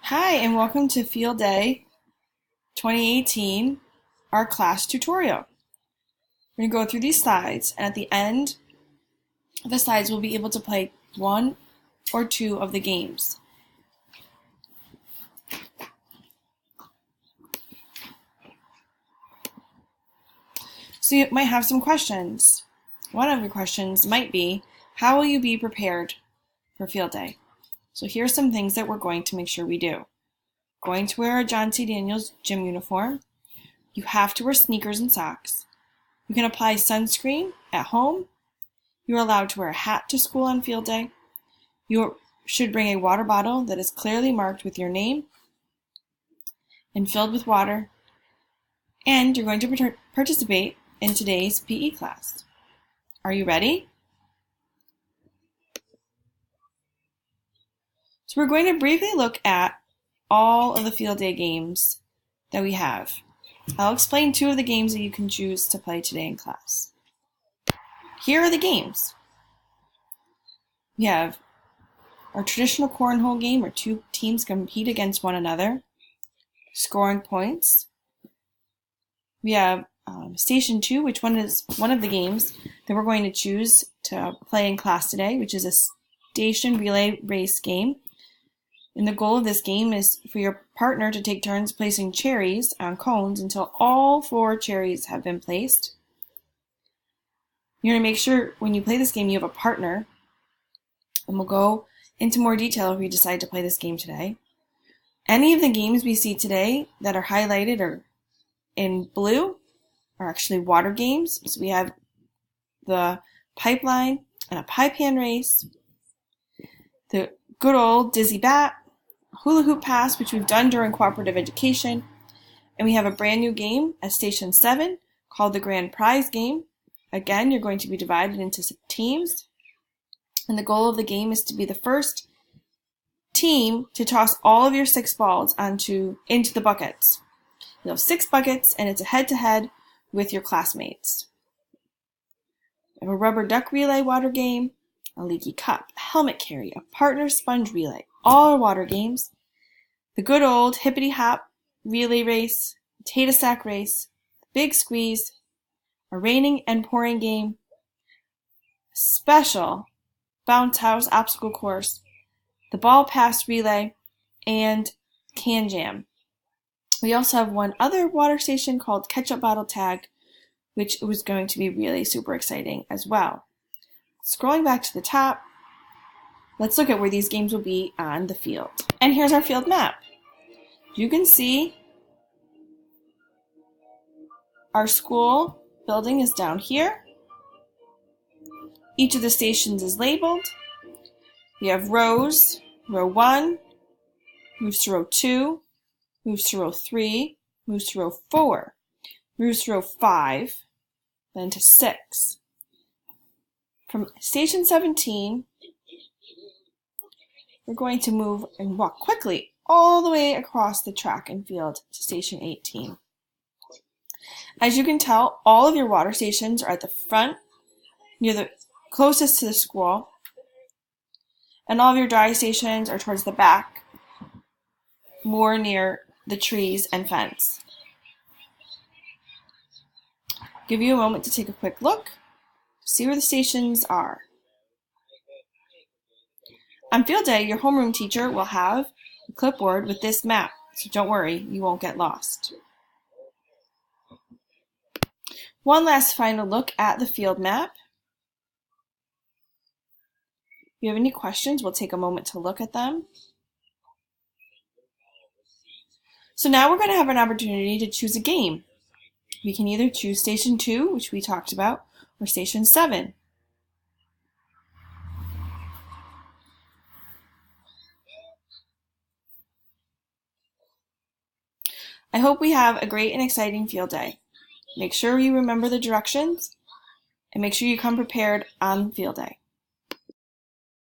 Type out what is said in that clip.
Hi, and welcome to Field Day 2018, our class tutorial. We're going to go through these slides, and at the end of the slides, we'll be able to play one or two of the games. So you might have some questions. One of your questions might be, how will you be prepared for Field Day? So here are some things that we're going to make sure we do. Going to wear a John C. Daniels gym uniform. You have to wear sneakers and socks. You can apply sunscreen at home. You're allowed to wear a hat to school on Field Day. You should bring a water bottle that is clearly marked with your name and filled with water. And you're going to participate in today's PE class. Are you ready? So we're going to briefly look at all of the Field Day games that we have. I'll explain two of the games that you can choose to play today in class. Here are the games. We have our traditional cornhole game where two teams compete against one another, scoring points. We have Station 2, which is one of the games that we're going to choose to play in class today, which is a station relay race game. And the goal of this game is for your partner to take turns placing cherries on cones until all 4 cherries have been placed. You're going to make sure when you play this game you have a partner, and we'll go into more detail if we decide to play this game today. Any of the games we see today that are highlighted or in blue are actually water games. So we have the pipeline and a pie pan race, the good old dizzy bat, hula hoop pass, which we've done during cooperative education, and we have a brand new game at Station 7 called the Grand Prize game. Again, you're going to be divided into teams, and the goal of the game is to be the first team to toss all of your 6 balls into the buckets. You have 6 buckets, and it's a head-to-head with your classmates. We have a rubber duck relay water game, a leaky cup, a helmet carry, a partner sponge relay, all water games, the good old hippity hop relay race, potato sack race, big squeeze, a raining and pouring game, special bounce house obstacle course, the ball pass relay, and can jam. We also have one other water station called ketchup bottle tag, which was going to be really super exciting as well. Scrolling back to the top, let's look at where these games will be on the field. And here's our field map. You can see our school building is down here. Each of the stations is labeled. We have rows. Row 1 moves to row 2, moves to row 3, moves to row 4, moves to row 5, then to 6. From Station 17, we're going to move and walk quickly all the way across the track and field to Station 18. As you can tell, all of your water stations are at the front, near the closest to the school, and all of your dry stations are towards the back, more near the trees and fence. Give you a moment to take a quick look, see where the stations are. On Field Day, your homeroom teacher will have a clipboard with this map, so don't worry, you won't get lost. One last final look at the field map. If you have any questions, we'll take a moment to look at them. So now we're going to have an opportunity to choose a game. We can either choose Station 2, which we talked about, or Station 7. I hope we have a great and exciting field day. Make sure you remember the directions and make sure you come prepared on Field Day.